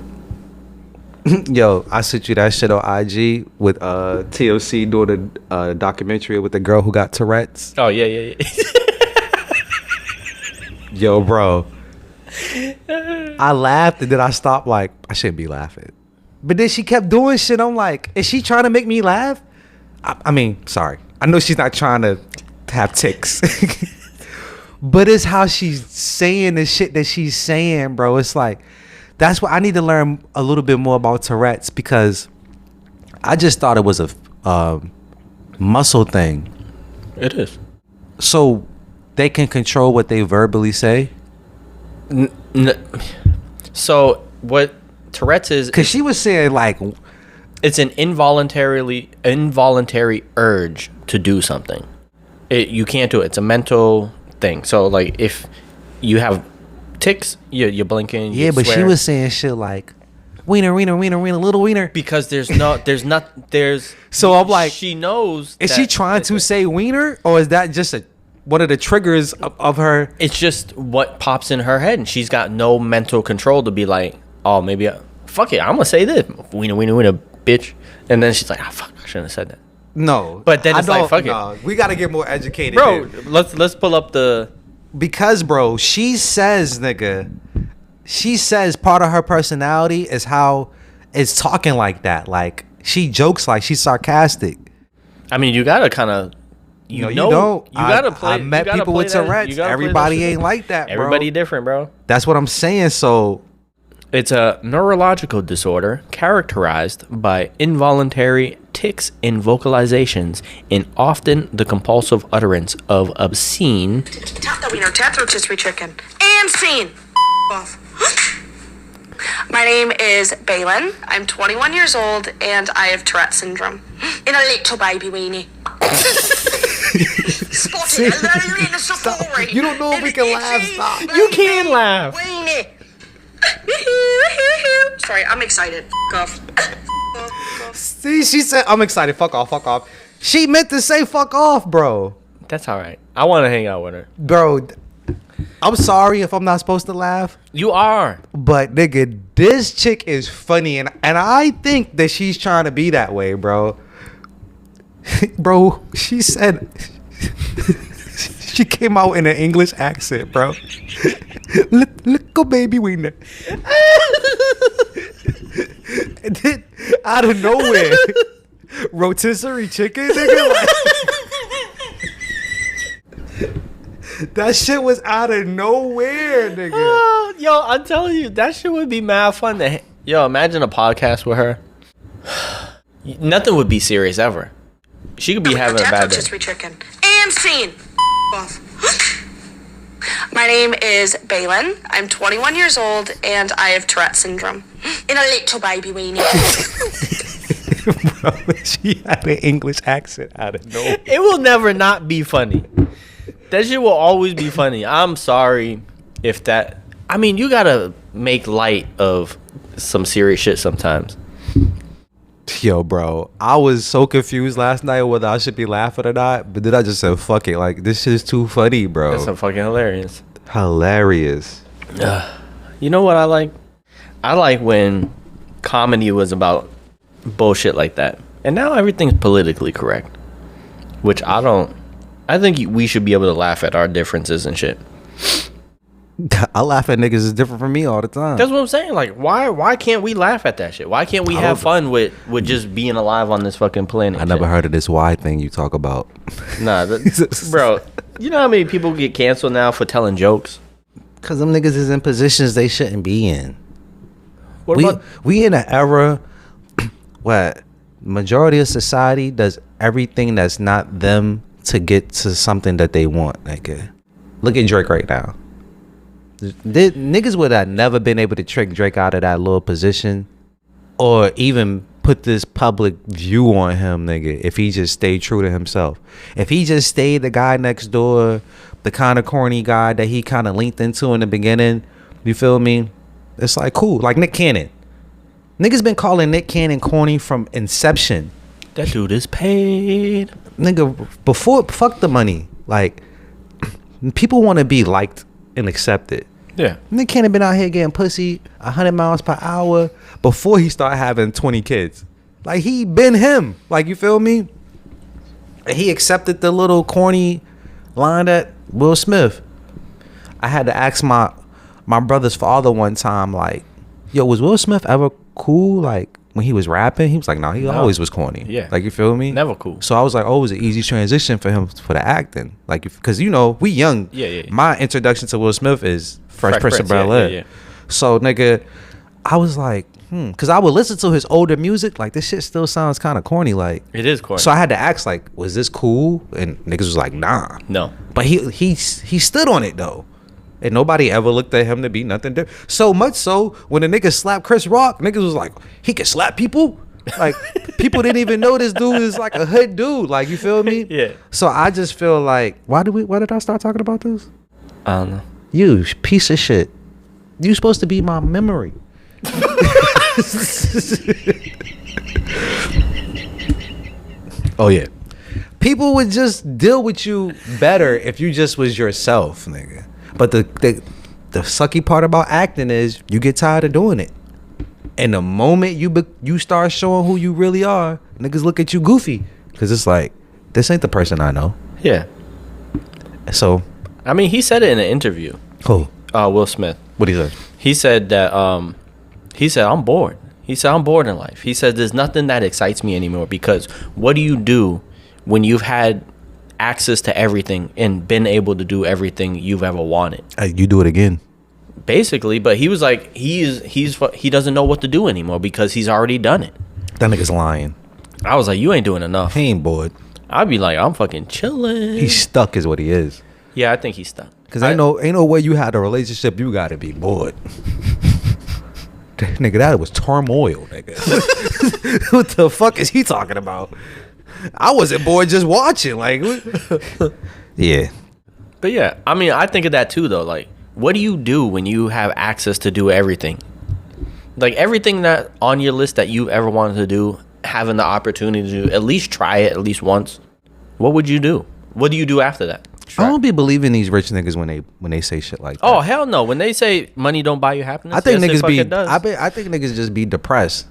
Yo, I sent you that shit on IG with TLC doing a documentary with the girl who got Tourette's. Oh, yeah. Yo, bro. I laughed and then I stopped like, I shouldn't be laughing. But then she kept doing shit. I'm like, is she trying to make me laugh? I mean, sorry. I know she's not trying to have tics. But it's how she's saying the shit that she's saying, bro. It's like, that's why I need to learn a little bit more about Tourette's, because I just thought it was a muscle thing. It is. So they can control what they verbally say? So what Tourette's is... Because she was saying like... It's an involuntary urge to do something. You can't do it. It's a mental thing. So like if you have tics, you're blinking. Yeah, but swear. she was saying shit like wiener, little wiener. Because there's. So I'm like, she knows. Is she trying to say wiener, or is that just one of the triggers of her? It's just what pops in her head, and she's got no mental control to be like, oh, maybe fuck it, I'm gonna say this wiener, bitch, and then she's like, oh fuck, I shouldn't have said that. No, but then it's like, fuck it. We gotta get more educated, bro. Dude. Let's pull up the. Because, bro, she says part of her personality is how it's talking like that. Like, she jokes like she's sarcastic. I mean, you gotta kind of, you don't. You gotta play. I met people with Tourette's. Everybody ain't like that, bro. Everybody different, bro. That's what I'm saying. So, it's a neurological disorder characterized by involuntary tics in vocalizations and often the compulsive utterance of obscene. Tap the wiener, tap the rotisserie chicken. And scene. Off. My name is Balin. I'm 21 years old and I have Tourette syndrome. In a little baby weenie. Spotted alone in the safari. You don't know if we can laugh. Stop. You can laugh. Weenie. Sorry, I'm excited. Off. See, she said, I'm excited. Fuck off. She meant to say fuck off, bro. That's all right. I want to hang out with her. Bro, I'm sorry if I'm not supposed to laugh. You are. But, nigga, this chick is funny. And I think that she's trying to be that way, bro. Bro, she said... She came out in an English accent, bro. Little baby wiener. And then, out of nowhere, rotisserie chicken, nigga. Like, that shit was out of nowhere, nigga. Yo, I'm telling you, that shit would be mad fun. Yo, imagine a podcast with her. Nothing would be serious ever. She could be having a bad day. Rotisserie chicken. And scene. Off. My name is Balin. I'm 21 years old and I have Tourette syndrome. In a little baby weenie. Bro, she had an English accent out of nowhere. It will never not be funny. That shit will always be funny. I'm sorry if that... I mean, you gotta make light of some serious shit sometimes. Yo, bro, I was so confused last night whether I should be laughing or not, but then I just said, fuck it. Like, this shit is too funny, bro. That's so fucking hilarious. Hilarious. You know what I like? I like when comedy was about bullshit like that. And now everything's politically correct, which I think we should be able to laugh at our differences and shit. I laugh at niggas is different from me all the time. That's what I'm saying. Like, why can't we laugh at that shit? Why can't we have fun with just being alive on this fucking planet? I never heard of this why thing you talk about. Nah, bro. You know how many people get canceled now for telling jokes? Because them niggas is in positions they shouldn't be in. What we in an era where majority of society does everything that's not them to get to something that they want. Nigga, look at Drake right now. Niggas would have never been able to trick Drake out of that little position, or even put this public view on him, nigga, if he just stayed true to himself. If he just stayed the guy next door, the kind of corny guy that he kind of linked into in the beginning, you feel me? It's like cool, like Nick Cannon. Niggas been calling Nick Cannon corny from inception. That dude is paid. Nigga, before, fuck the money. Like, people want to be liked and accepted. Yeah. Nick Cannon been out here getting pussy 100 miles per hour before he started having 20 kids. Like, he been him. Like, you feel me? And he accepted the little corny line at Will Smith. I had to ask my brother's father one time, like, yo, was Will Smith ever cool? Like, when he was rapping, he was like, nah, he always was corny. Yeah. Like, you feel me? Never cool. So I was like, oh, it was an easy transition for him for the acting. Like, because, you know, we young. Yeah. My introduction to Will Smith is Fresh Prince of Bel-Air. Yeah. So, nigga, I was like, because I would listen to his older music. Like, this shit still sounds kind of corny. Like, It is corny. so I had to ask, like, was this cool? And niggas was like, nah. No. But he stood on it, though. And nobody ever looked at him to be nothing different. So much so, when the nigga slapped Chris Rock, niggas was like, he can slap people? Like, people didn't even know this dude is like a hood dude. Like, you feel me? Yeah. So I just feel like, why did I start talking about this? I don't know. You piece of shit. You supposed to be my memory. Oh, yeah. People would just deal with you better if you just was yourself, nigga. But the sucky part about acting is you get tired of doing it. And the moment you start showing who you really are, niggas look at you goofy. Because it's like, this ain't the person I know. Yeah. So. I mean, he said it in an interview. Who? Will Smith. What'd he say? He said that, I'm bored. He said, I'm bored in life. He said, there's nothing that excites me anymore, because what do you do when you've had access to everything and been able to do everything you've ever wanted? You do it again. Basically, but he was like, he doesn't know what to do anymore because he's already done it. That nigga's lying. I was like, you ain't doing enough. He ain't bored. I'd be like, I'm fucking chilling. He's stuck is what he is. Yeah, I think he's stuck. Cause ain't no way you had a relationship you gotta be bored. Nigga, that was turmoil, nigga. What the fuck is he talking about? I wasn't bored just watching. Like, yeah. But yeah, I mean, I think of that too, though. Like, what do you do when you have access to do everything? Like, everything that on your list that you ever wanted to do, having the opportunity to at least try it at least once, what would you do? What do you do after that? I don't be believing these rich niggas when they say shit like that. Oh, hell no. When they say money don't buy you happiness, I think yes, niggas it does. I think niggas just be depressed.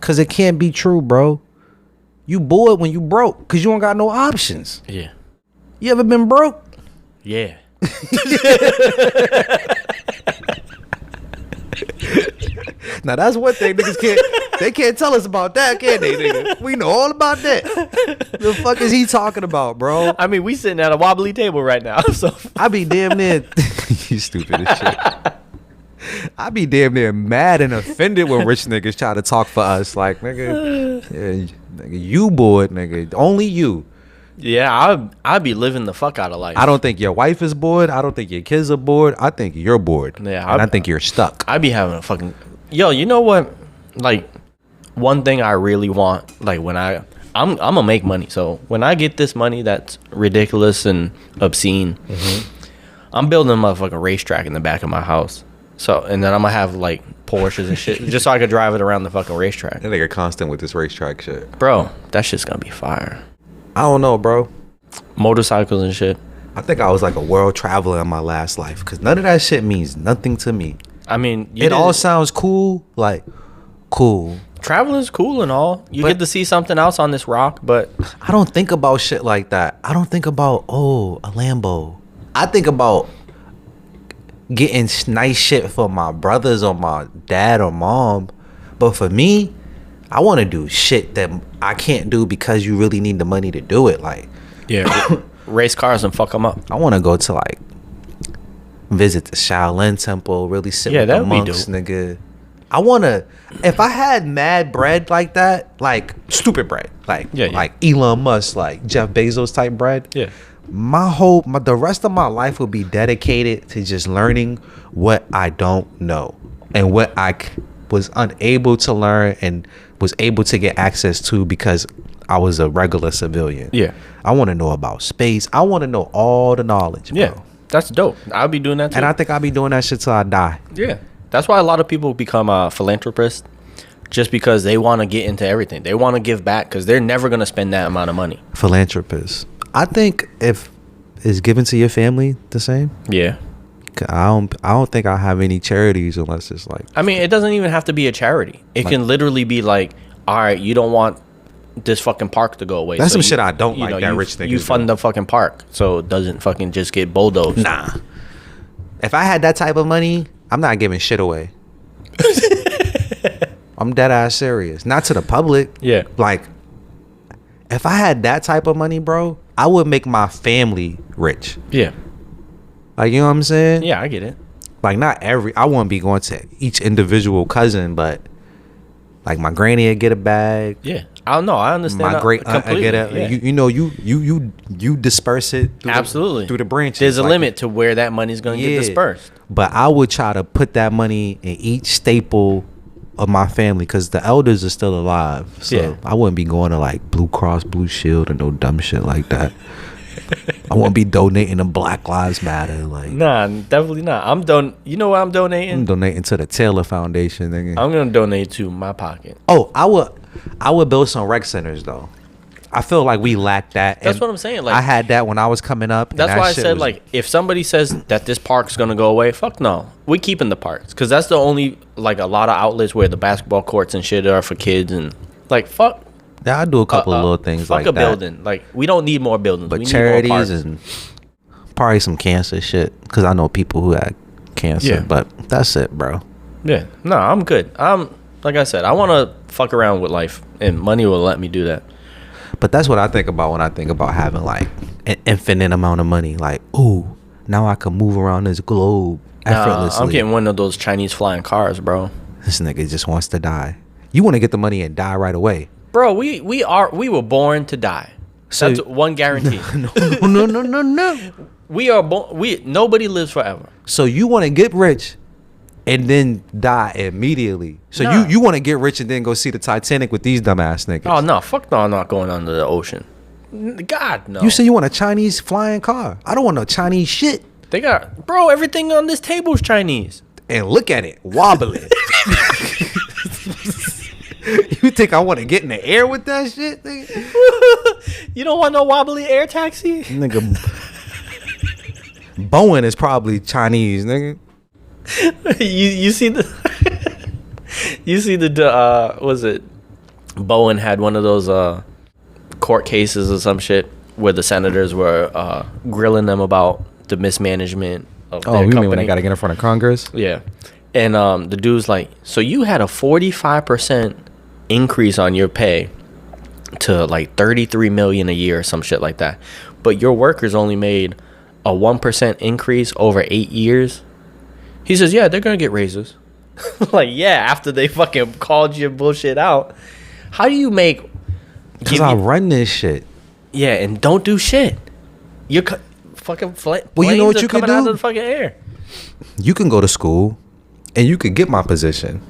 Cause it can't be true, bro. You bored when you broke, cause you don't got no options. Yeah. You ever been broke? Yeah. Now that's one thing niggas can't tell us about that, can they, nigga? We know all about that. The fuck is he talking about, bro? I mean, we sitting at a wobbly table right now, so I be damn near you stupid as shit. I be damn near mad and offended when rich niggas try to talk for us. Like, nigga, nigga, you bored, nigga. Only you. Yeah, I'd be living the fuck out of life. I don't think your wife is bored. I don't think your kids are bored. I think you're bored. Yeah, and I think you're stuck. I'd be having a fucking... Yo, you know what? Like, one thing I really want, like, when I'm gonna make money. So when I get this money that's ridiculous and obscene, I'm building a motherfucking racetrack in the back of my house. So, and then I'm gonna have like Porsches and shit, just so I could drive it around the fucking racetrack. That nigga constant with this racetrack shit. Bro, that shit's gonna be fire. I don't know, bro. Motorcycles and shit. I think I was like a world traveler in my last life, because none of that shit means nothing to me. I mean, it all sounds cool, like cool. Traveling's cool and all. You But- get to see something else on this rock, but I don't think about shit like that. I don't think about, oh, a Lambo. I think about getting nice shit for my brothers or my dad or mom. But for me, I want to do shit that I can't do because you really need the money to do it. Like, yeah, race cars and fuck them up. I want to go to like visit the Shaolin Temple, really sit Yeah, with the that would be monks, dope. nigga. I want to, if I had mad bread like that, like stupid bread, like Yeah, yeah. like Elon Musk, like Jeff Bezos type bread. Yeah. The rest of my life would be dedicated to just learning what I don't know and what I was unable to learn and was able to get access to because I was a regular civilian. Yeah. I want to know about space. I want to know all the knowledge, bro. Yeah, that's dope. I'll be doing that too. And I think I'll be doing that shit till I die. Yeah, that's why a lot of people become philanthropists, just because they want to get into everything. They want to give back because they're never gonna spend that amount of money. Philanthropist. I think if it's given to your family the same. Yeah. I don't think I have any charities unless it's like. I mean, it doesn't even have to be a charity. It can literally be like, all right, you don't want this fucking park to go away. That's some you- shit I don't you like know, that you- rich niggas You fund do. the fucking park so it doesn't fucking just get bulldozed. Nah. If I had that type of money, I'm not giving shit away. I'm dead ass serious. Not to the public. Yeah. Like, if I had that type of money, bro, I would make my family rich. Yeah. Like, you know what I'm saying? Yeah, I get it. Like, I wouldn't be going to each individual cousin, but like my granny would get a bag. Yeah. I don't know. I understand. My that great aunt would completely. get a. Yeah. You disperse it. Absolutely. Through the branches. There's a Like, limit to where that money's going to get dispersed. But I would try to put that money in each staple of my family because the elders are still alive. So Yeah. I wouldn't be going to like Blue Cross Blue Shield or no dumb shit like that. I won't be donating to Black Lives Matter. Like, Nah, definitely not. You know what I'm donating? I'm donating to the Taylor Foundation. Nigga. I'm going to donate to my pocket. Oh, I would build some rec centers though. I feel like we lack that. That's and what I'm saying. Like, I had that when I was coming up. and that's that why I shit said, was- like, if somebody says that this park's going to go away, fuck no. We keeping the parks. Because that's the only, like, a lot of outlets where the basketball courts and shit are for kids. And, like, fuck. yeah, I do a couple of little things fuck like a that. building. Like, we don't need more buildings. But we need more charities parks. and probably some cancer shit because I know people who had cancer. Yeah. But that's it, bro. Yeah. No, I'm good. Like I said, I want to fuck around with life. And money will let me do that. But that's what I think about when I think about having like an infinite amount of money. Like, ooh, now I can move around this globe effortlessly. I'm getting one of those Chinese flying cars, bro. This nigga just wants to die. You want to get the money and die right away. Bro, we were born to die. So- That's one guarantee. No. We are born. Nobody lives forever. So you want to get rich and then die immediately. So Nah. you want to get rich and then go see the Titanic with these dumbass niggas. Oh no, fuck no! I'm not going under the ocean. God no. You say you want a Chinese flying car. I don't want no Chinese shit. They got, bro. Everything on this table is Chinese. And look at it, wobbling. You think I want to get in the air with that shit, nigga? You don't want no wobbly air taxi? Nigga, Boeing is probably Chinese, nigga. you see the was it Bowen had one of those court cases or some shit where the senators were grilling them about the mismanagement of their Oh, you company. mean when I got to get in front of Congress? Yeah. And the dude's like, so you had a 45% increase on your pay to like 33 million a year or some shit like that, but your workers only made a 1% increase over 8 years. He says, yeah, they're gonna get raises. Like, yeah, after they fucking called your bullshit out. How do you make? Because I run this shit. Yeah, and don't do shit. You're fucking planes Well, you know what are you could coming out do? of the fucking air. You can go to school and you could get my position,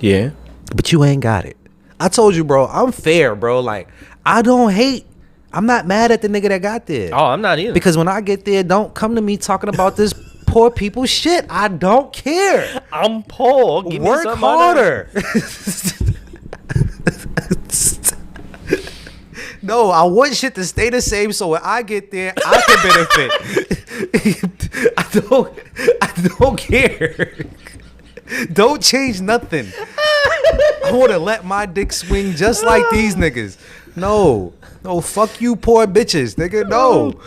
Yeah. but you ain't got it. I told you, bro, I'm fair, bro. Like, I don't hate. I'm not mad at the nigga that got there. Oh, I'm not either. Because when I get there, don't come to me talking about this poor people shit. I don't care. I'm poor. Give me Work some money. harder. No, I want shit to stay the same so when I get there, I can benefit. I don't care. Don't change nothing. I want to let my dick swing just like these niggas. No, fuck you, poor bitches, nigga. No.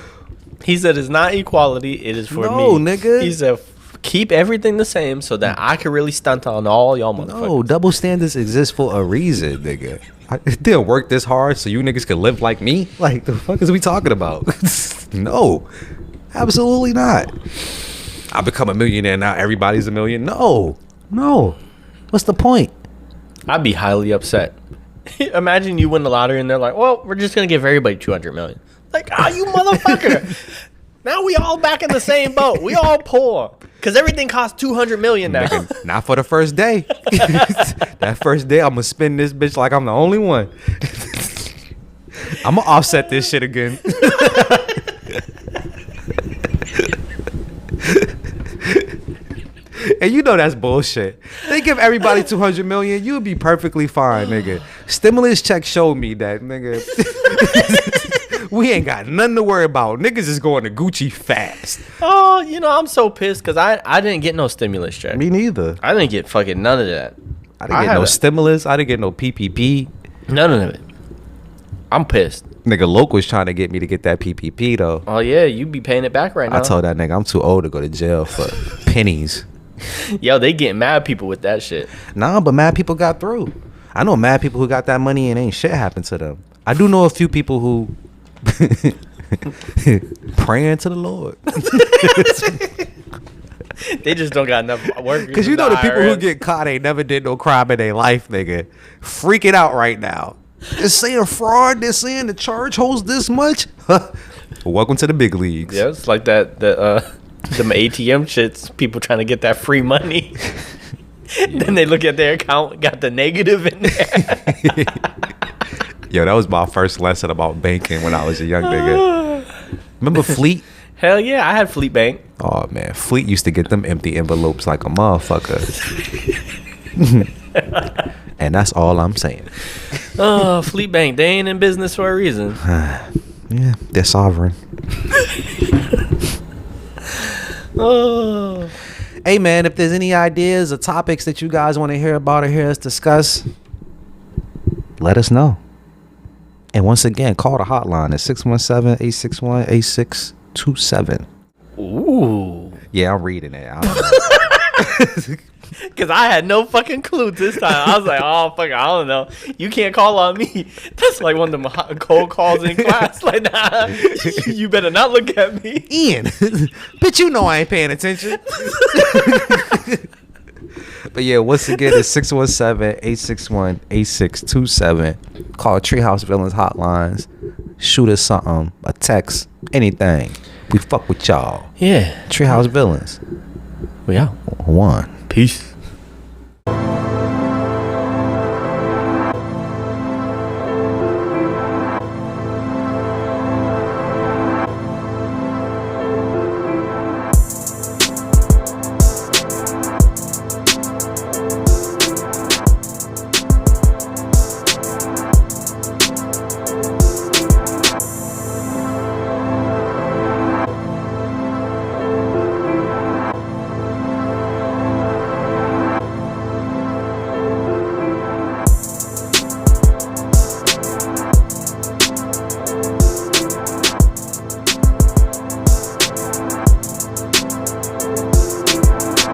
He said it's not equality. It is for me. No, nigga. He said keep everything the same so that I can really stunt on all y'all motherfuckers. No, double standards exist for a reason, nigga. It didn't work this hard so you niggas could live like me? Like, the fuck is we talking about? No, absolutely not. I become a millionaire now. Everybody's a million. No. What's the point? I'd be highly upset. Imagine you win the lottery and they're like, well, we're just going to give everybody 200 million. Like, you motherfucker. Now we all back in the same boat. We all poor. Because everything costs 200 million now. Nigga, not for the first day. That first day, I'm going to spend this bitch like I'm the only one. I'm going to offset this shit again. And you know that's bullshit. They give everybody 200 million, you would be perfectly fine, nigga. Stimulus check showed me that, nigga. We ain't got nothing to worry about. Niggas is going to Gucci fast. Oh, I'm so pissed because I didn't get no stimulus check. Me neither. I didn't get fucking none of that. I didn't get no stimulus. I didn't get no PPP. None of it. I'm pissed. Nigga, Loke was trying to get me to get that PPP, though. Oh, yeah. You be paying it back right now. I told that nigga I'm too old to go to jail for pennies. Yo, they getting mad people with that shit. Nah, but mad people got through. I know mad people who got that money and ain't shit happened to them. I do know a few people who praying to the Lord. They just don't got enough work. Because you know the people who get caught ain't never did no crime in their life, nigga. Freaking out right now. They're saying fraud. They're saying the charge holds this much. Welcome to the big leagues. Yeah, it's like that. Them ATM shits. People trying to get that free money. Then they look at their account, got the negative in there. Yo, that was my first lesson about banking when I was a young nigga. Remember Fleet? Hell yeah, I had Fleet Bank. Oh man, Fleet used to get them empty envelopes like a motherfucker. And that's all I'm saying. Oh, Fleet Bank, they ain't in business for a reason. Yeah, they're sovereign. Oh. Hey man, if there's any ideas or topics that you guys want to hear about or hear us discuss, let us know. And once again, call the hotline at 617-861-8627. Ooh. Yeah, I'm reading it. I don't know. Because I had no fucking clue this time. I was like, oh, fuck, I don't know. You can't call on me. That's like one of them cold calls in class. Like, nah, you better not look at me. Ian, bitch, you know I ain't paying attention. But yeah, once again, it's 617-861-8627. Call Treehouse Villains hotlines. Shoot us something, a text, anything. We fuck with y'all. Yeah. Treehouse Villains. We out. One. Peace.